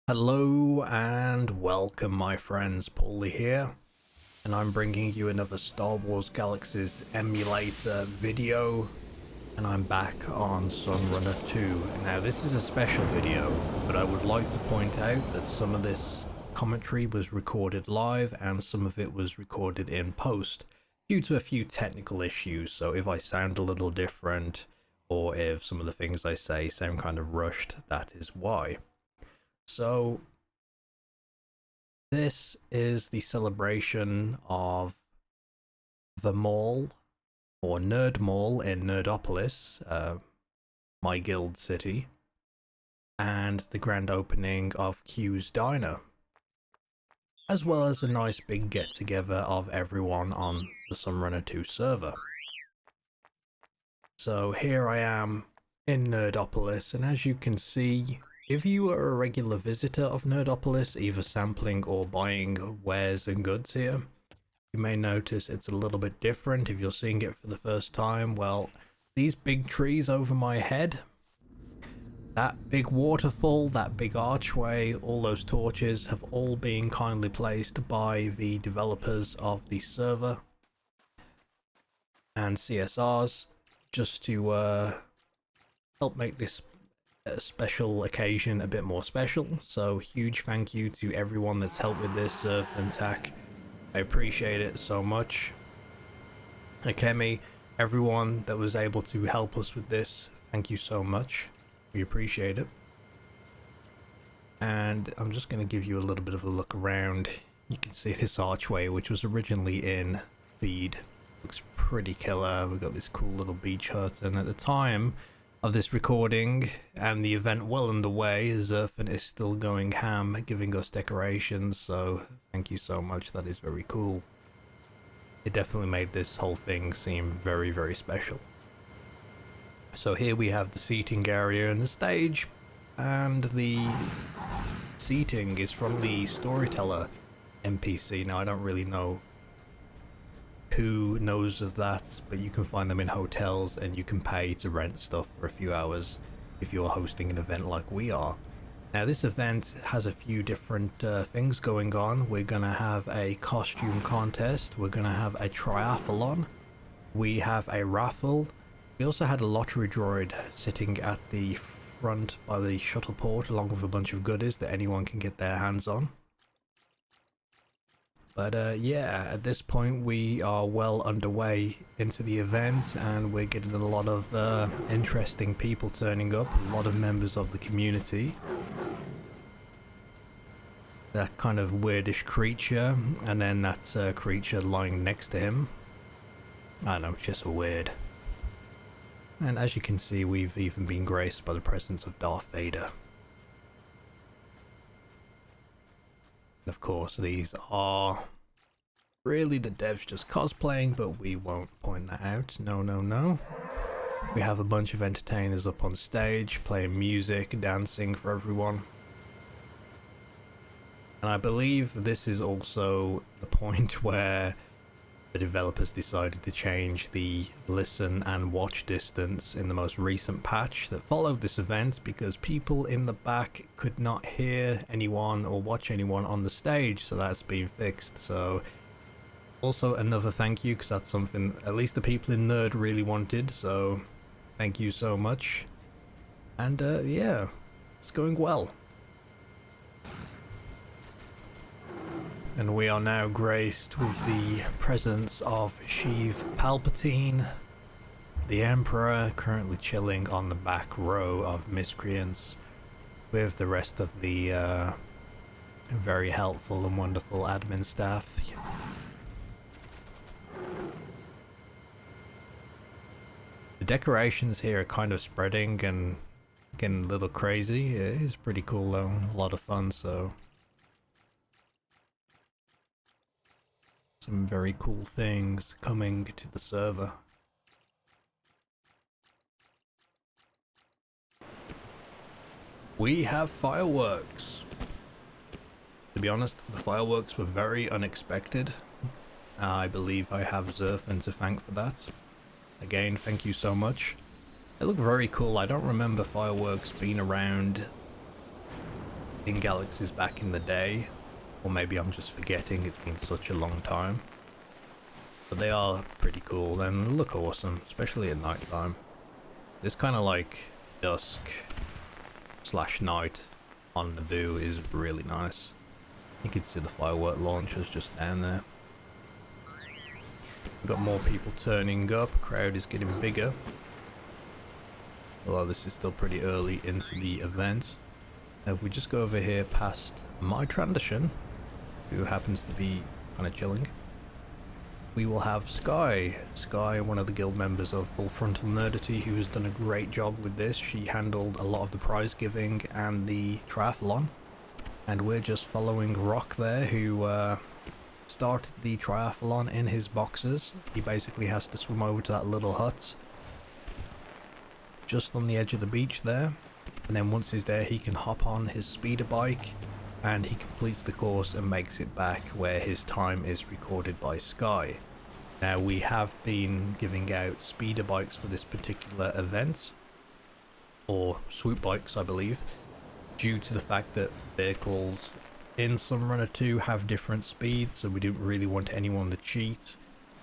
Hello and welcome, my friends. Pauleh here, and I'm bringing you another Star Wars Galaxies emulator video, and I'm back on Sunrunner2. Now this is a special video, but I would like to point out that some of this commentary was recorded live and some of it was recorded in post due to a few technical issues. So if I sound a little different, or if some of the things I say sound kind of rushed, that is why. So this is the celebration of the mall, or Nerd Mall in Nerdopolis, my guild city, and the grand opening of Q's Diner, as well as a nice big get together of everyone on the Sunrunner2 server. So here I am in Nerdopolis, and as you can see, if you are a regular visitor of Nerdopolis, either sampling or buying wares and goods here, you may notice it's a little bit different. If you're seeing it for the first time, well, these big trees over my head, that big waterfall, that big archway, all those torches have all been kindly placed by the developers of the server and CSRs just to help make this special occasion a bit more special. So huge thank you to everyone that's helped with this, Surf and Tack. I appreciate it so much. Akemi, everyone that was able to help us with this, thank you so much. We appreciate it. And I'm just going to give you a little bit of a look around. You can see this archway, which was originally in feed. Looks pretty killer. We've got this cool little beach hut, and at the time of this recording and the event well underway, Zerfin is still going ham, giving us decorations, so thank you so much. That is very cool. It definitely made this whole thing seem very, very special. So here we have the seating area and the stage, and the seating is from the storyteller NPC. Now I don't really know who knows of that, but you can find them in hotels and you can pay to rent stuff for a few hours if you're hosting an event like we are. Now this event has a few different things going on. We're gonna have a costume contest, we're gonna have a triathlon, we have a raffle, we also had a lottery droid sitting at the front by the shuttle port along with a bunch of goodies that anyone can get their hands on. But yeah, at this point we are well underway into the event, and we're getting a lot of interesting people turning up, a lot of members of the community. That kind of weirdish creature, and then that creature lying next to him. I don't know, just weird. And as you can see, we've even been graced by the presence of Darth Vader. Of course, these are really the devs just cosplaying, but we won't point that out. No, no, no. We have a bunch of entertainers up on stage playing music, dancing for everyone. And I believe this is also the point where the developers decided to change the listen and watch distance in the most recent patch that followed this event, because people in the back could not hear anyone or watch anyone on the stage, so that's been fixed. So also another thank you, because that's something at least the people in Nerd really wanted, so thank you so much. And yeah, it's going well. And we are now graced with the presence of Sheev Palpatine, the Emperor, currently chilling on the back row of miscreants with the rest of the very helpful and wonderful admin staff. The decorations here are kind of spreading and getting a little crazy. It is pretty cool though, a lot of fun, so some very cool things coming to the server. We have fireworks. To be honest, the fireworks were very unexpected. I believe I have Zerfin to thank for that. Again, thank you so much. They look very cool. I don't remember fireworks being around in Galaxies back in the day, or maybe I'm just forgetting, it's been such a long time. But they are pretty cool and look awesome, especially at night time. This kind of like dusk slash night on Naboo is really nice. You can see the firework launchers just down there. We've got more people turning up, crowd is getting bigger. Although this is still pretty early into the event. Now if we just go over here past my transition, who happens to be kind of chilling, we will have Sky. Sky, one of the guild members of Full Frontal Nerdity, who has done a great job with this. She handled a lot of the prize giving and the triathlon. And we're just following Rock there, who started the triathlon in his boxers. He basically has to swim over to that little hut just on the edge of the beach there. And then once he's there, he can hop on his speeder bike and he completes the course and makes it back where his time is recorded by Sky. Now we have been giving out speeder bikes for this particular event, or swoop bikes I believe, due to the fact that vehicles in Sunrunner2 have different speeds, so we didn't really want anyone to cheat.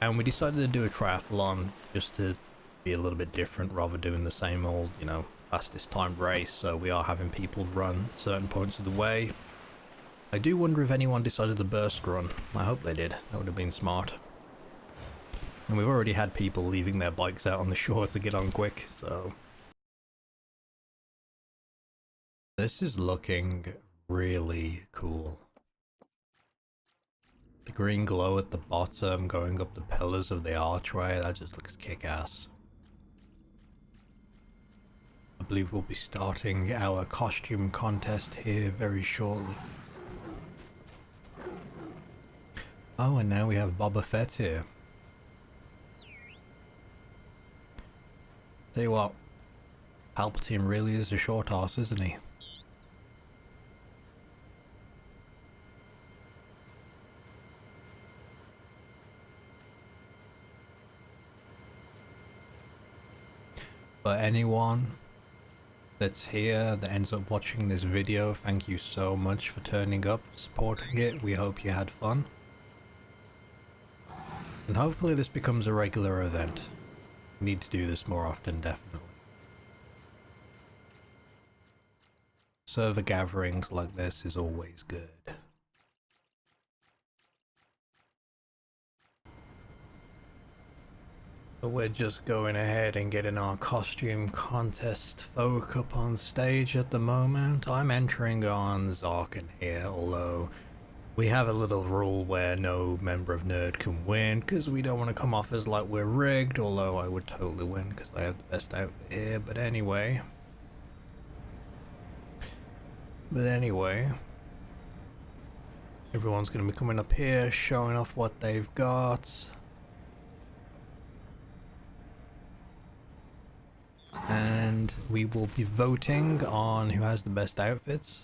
And we decided to do a triathlon just to be a little bit different rather than doing the same old, you know, fastest time race. So we are having people run certain points of the way. I do wonder if anyone decided to burst run. I hope they did. That would have been smart. And we've already had people leaving their bikes out on the shore to get on quick, so... This is looking really cool. The green glow at the bottom going up the pillars of the archway, that just looks kick-ass. I believe we'll be starting our costume contest here very shortly. Oh, and now we have Boba Fett here. Tell you what, Palpatine really is a short ass, isn't he? But anyone that's here that ends up watching this video, thank you so much for turning up, supporting it. We hope you had fun. And hopefully this becomes a regular event. We need to do this more often, definitely. Server gatherings like this is always good. So we're just going ahead and getting our costume contest folk up on stage at the moment. I'm entering on Zarkin here, although we have a little rule where no member of Nerd can win, because we don't want to come off as like we're rigged, although I would totally win because I have the best outfit here. But anyway, everyone's going to be coming up here, showing off what they've got. And we will be voting on who has the best outfits.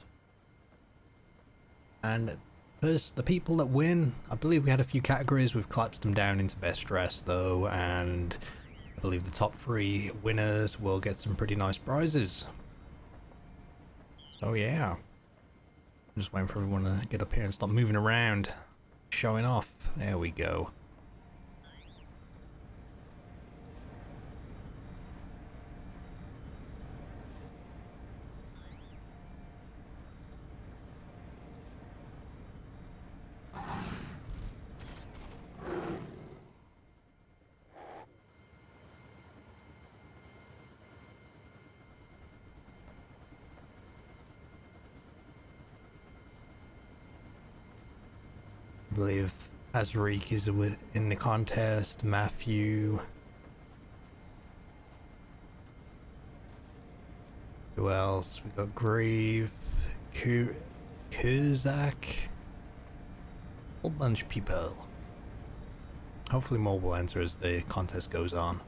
And first, the people that win, I believe we had a few categories. We've collapsed them down into best dress though, and I believe the top 3 winners will get some pretty nice prizes. Oh yeah. I'm just waiting for everyone to get up here and start moving around, showing off. There we go. I believe Azariq is in the contest, Matthew. Who else? We got Grieve, Kuzak. Whole bunch of people. Hopefully more will enter as the contest goes on.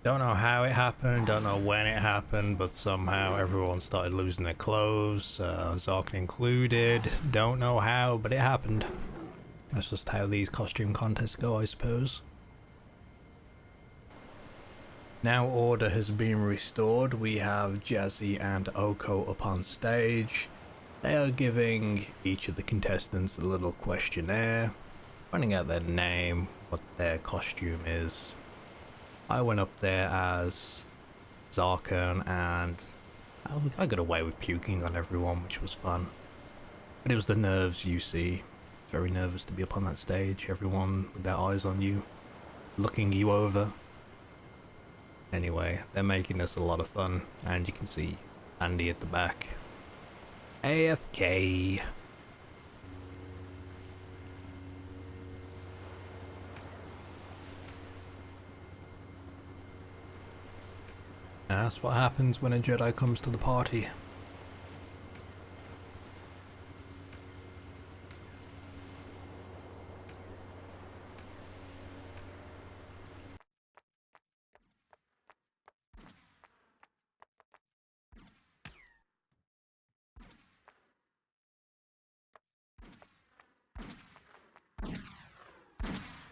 Don't know how it happened, don't know when it happened, but somehow everyone started losing their clothes, Zarkin included. Don't know how, but it happened. That's just how these costume contests go, I suppose. Now order has been restored. We have Jazzy and Oko up on stage. They are giving each of the contestants a little questionnaire, finding out their name, what their costume is. I went up there as Zarkon and I got away with puking on everyone, which was fun. But it was the nerves, you see. Very nervous to be up on that stage, everyone with their eyes on you, looking you over. Anyway, they're making this a lot of fun, and you can see Andy at the back. AFK. That's what happens when a Jedi comes to the party.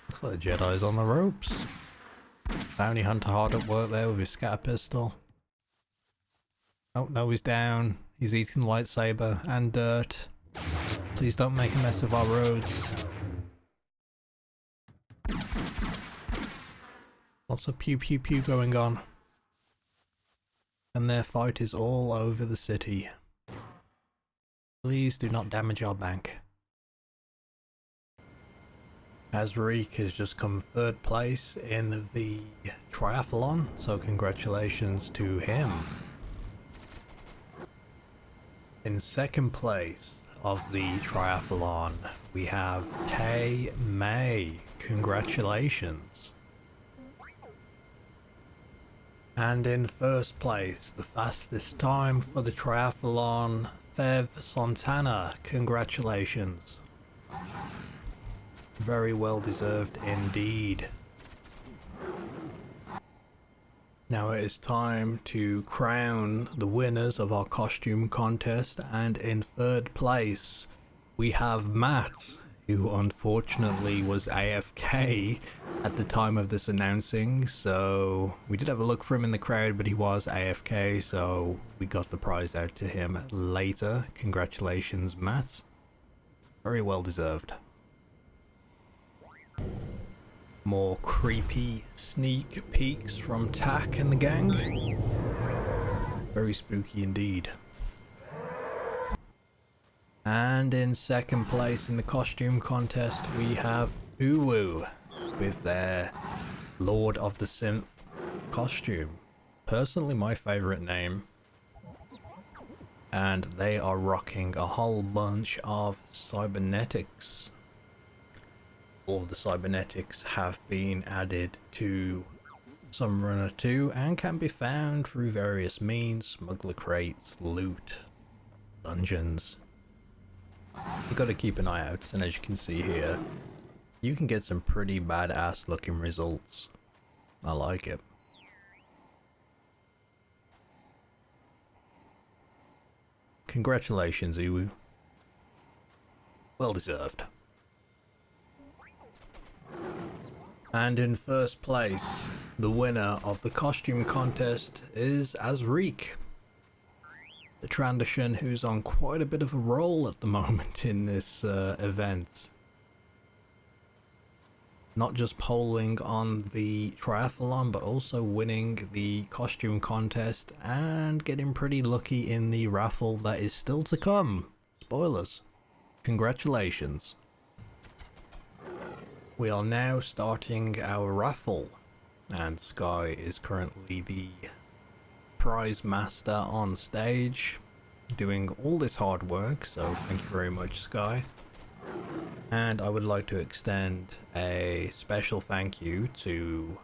Looks like the Jedi's on the ropes. Bounty Hunter hard at work there with his scatter pistol. Oh no, he's down. He's eating the lightsaber and dirt. Please don't make a mess of our roads. Lots of pew pew pew going on. And their fight is all over the city. Please do not damage our bank. Azreek has just come third place in the triathlon, so congratulations to him. In second place of the triathlon, we have Tay May. Congratulations. And in first place, the fastest time for the triathlon, Fev Santana. Congratulations. Very well deserved indeed. Now it is time to crown the winners of our costume contest, and in third place we have Matt, who unfortunately was AFK at the time of this announcing, so we did have a look for him in the crowd, but he was AFK, so we got the prize out to him later. Congratulations, Matt. Very well deserved. More creepy sneak peeks from Tak and the gang. Very spooky indeed. And in second place in the costume contest we have Uwu with their Lord of the Synth costume. Personally my favourite name. And they are rocking a whole bunch of cybernetics. All of the cybernetics have been added to Sunrunner2 and can be found through various means: smuggler crates, loot, dungeons. You gotta keep an eye out, and as you can see here, you can get some pretty badass looking results. I like it. Congratulations, Ewu. Well deserved. And in first place, the winner of the costume contest is Azreek, the Transition, who's on quite a bit of a roll at the moment in this event. Not just polling on the triathlon, but also winning the costume contest and getting pretty lucky in the raffle that is still to come. Spoilers. Congratulations. We are now starting our raffle, and Sky is currently the prize master on stage, doing all this hard work, so thank you very much, Sky. And I would like to extend a special thank you to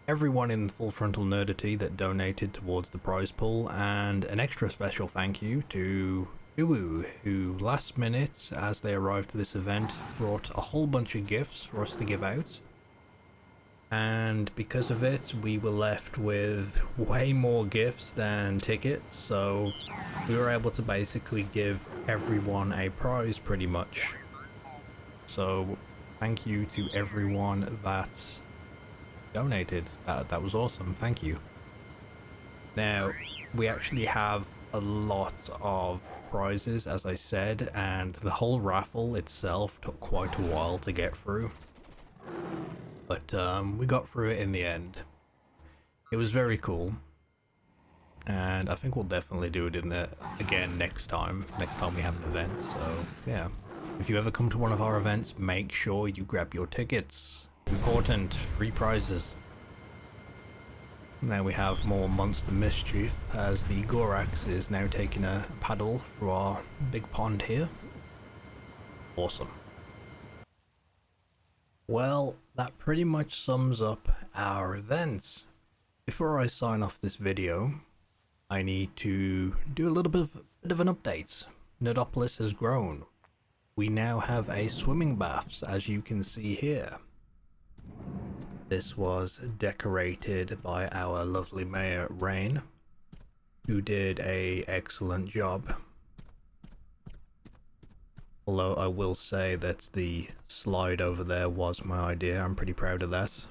everyone in Full Frontal Nerdity that donated towards the prize pool, and an extra special thank you to Uwu, who last minute, as they arrived to this event, brought a whole bunch of gifts for us to give out. And because of it, we were left with way more gifts than tickets, so we were able to basically give everyone a prize pretty much. So thank you to everyone that donated. That was awesome. Thank you. Now, we actually have a lot of prizes, as I said, and the whole raffle itself took quite a while to get through. But we got through it in the end. It was very cool. And I think we'll definitely do it again next time we have an event. So yeah, if you ever come to one of our events, make sure you grab your tickets. Important, free prizes. Now we have more monster mischief as the Gorax is now taking a paddle through our big pond here. Awesome. Well, that pretty much sums up our events. Before I sign off this video, I need to do a little bit of an update. Nerdopolis has grown. We now have a swimming baths, as you can see here. This was decorated by our lovely mayor, Rain, who did an excellent job. Although I will say that the slide over there was my idea. I'm pretty proud of that.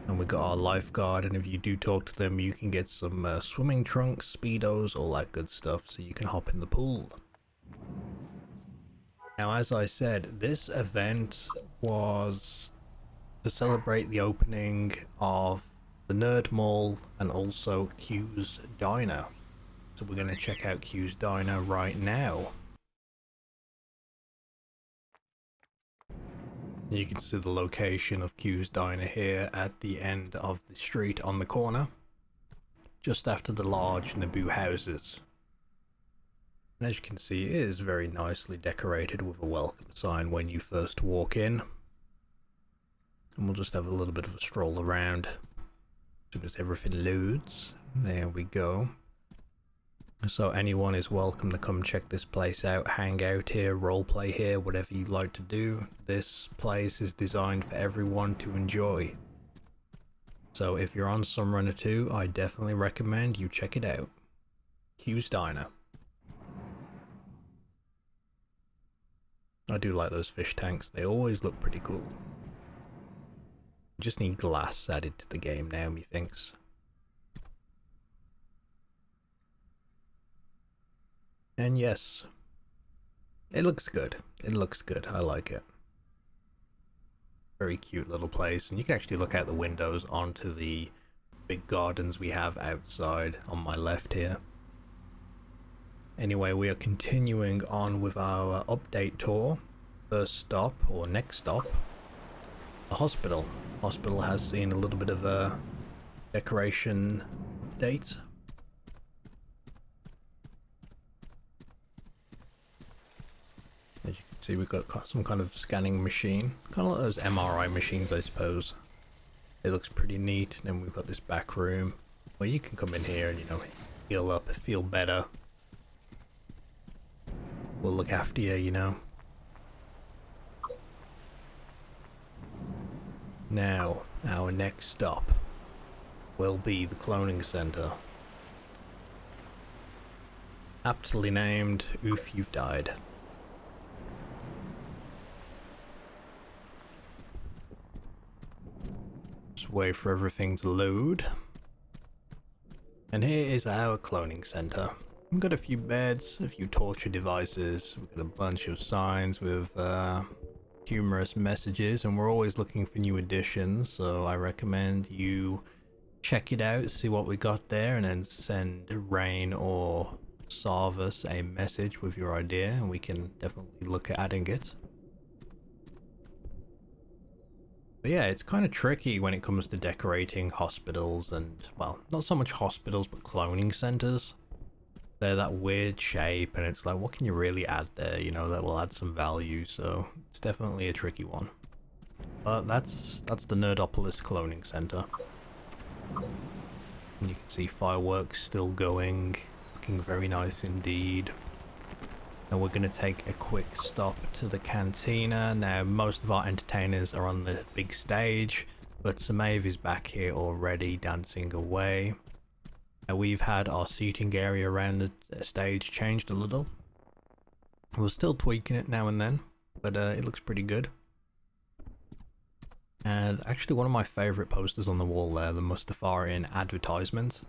And we got our lifeguard, and if you do talk to them, you can get some swimming trunks, speedos, all that good stuff, so you can hop in the pool. Now, as I said, this event was to celebrate the opening of the Nerd Mall and also Q's Diner. So we're going to check out Q's Diner right now. You can see the location of Q's Diner here at the end of the street on the corner, just after the large Naboo houses. And as you can see, it is very nicely decorated with a welcome sign when you first walk in. And we'll just have a little bit of a stroll around as soon as everything loads. There we go. So anyone is welcome to come check this place out, hang out here, roleplay here, whatever you'd like to do. This place is designed for everyone to enjoy. So if you're on Sunrunner2, I definitely recommend you check it out. Q's Diner. I do like those fish tanks, they always look pretty cool. Just need glass added to the game now, methinks. And yes, it looks good. It looks good. I like it. Very cute little place. And you can actually look out the windows onto the big gardens we have outside on my left here. Anyway, we are continuing on with our update tour. First stop, or next stop, the hospital. Hospital has seen a little bit of a decoration update. As you can see, we've got some kind of scanning machine, kind of like those MRI machines, I suppose. It looks pretty neat. And then we've got this back room where you can come in here and, you know, heal up, feel better. We'll look after you, you know. Now, our next stop will be the cloning center. Aptly named, Oof, You've Died. Just wait for everything to load. And here is our cloning center. We've got a few beds, a few torture devices, we've got a bunch of signs with humorous messages, and we're always looking for new additions, so I recommend you check it out, see what we got there, and then send Rain or Sarvis a message with your idea, and we can definitely look at adding it. But yeah, it's kind of tricky when it comes to decorating hospitals and, well, not so much hospitals, but cloning centers. They're that weird shape, and it's like, what can you really add there, you know, that will add some value, so it's definitely a tricky one. But that's the Nerdopolis Cloning Center. And you can see fireworks still going, looking very nice indeed. And we're going to take a quick stop to the cantina. Now, most of our entertainers are on the big stage, but Samav is back here already, dancing away. We've had our seating area around the stage changed a little. We're still tweaking it now and then, but it looks pretty good. And actually one of my favourite posters on the wall there, the Mustafarian advertisement.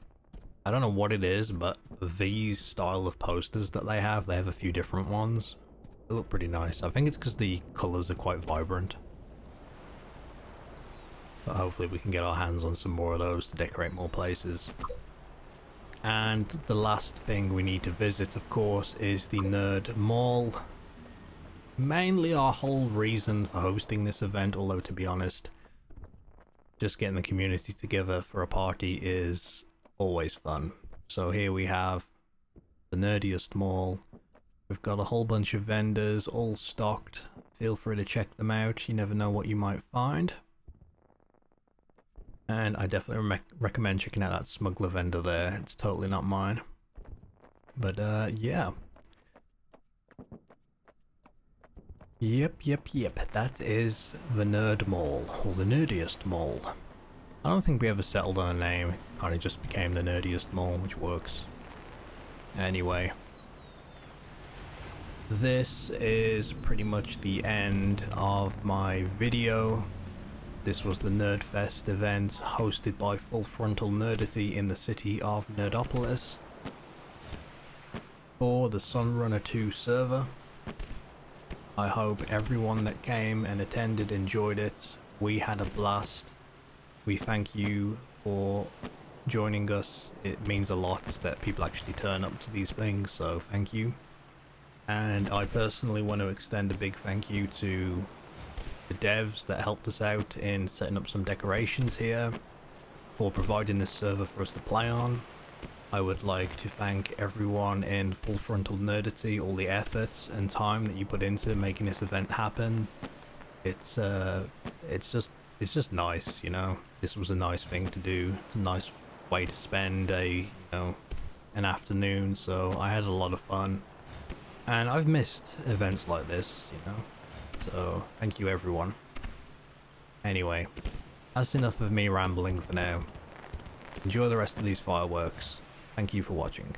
I don't know what it is, but these style of posters that they have a few different ones. They look pretty nice. I think it's because the colours are quite vibrant. But hopefully we can get our hands on some more of those to decorate more places. And the last thing we need to visit, of course, is the Nerd Mall. Mainly our whole reason for hosting this event, although to be honest, just getting the community together for a party is always fun. So here we have the nerdiest mall. We've got a whole bunch of vendors all stocked. Feel free to check them out. You never know what you might find. And I definitely recommend checking out that smuggler vendor there. It's totally not mine. But yeah. Yep. That is the Nerd Mall, or the nerdiest mall. I don't think we ever settled on a name. It kind of just became the nerdiest mall, which works. Anyway. This is pretty much the end of my video. This was the Nerdfest event hosted by Full Frontal Nerdity in the city of Nerdopolis for the Sunrunner2 server. I hope everyone that came and attended enjoyed it. We had a blast. We thank you for joining us. It means a lot that people actually turn up to these things, so thank you. And I personally want to extend a big thank you to the devs that helped us out in setting up some decorations here, for providing this server for us to play on. I would like to thank everyone in Full Frontal Nerdity, all the efforts and time that you put into making this event happen. It's just nice, you know. This was a nice thing to do. It's a nice way to spend an afternoon, so I had a lot of fun. And I've missed events like this, you know. So, thank you everyone. Anyway, that's enough of me rambling for now. Enjoy the rest of these fireworks. Thank you for watching.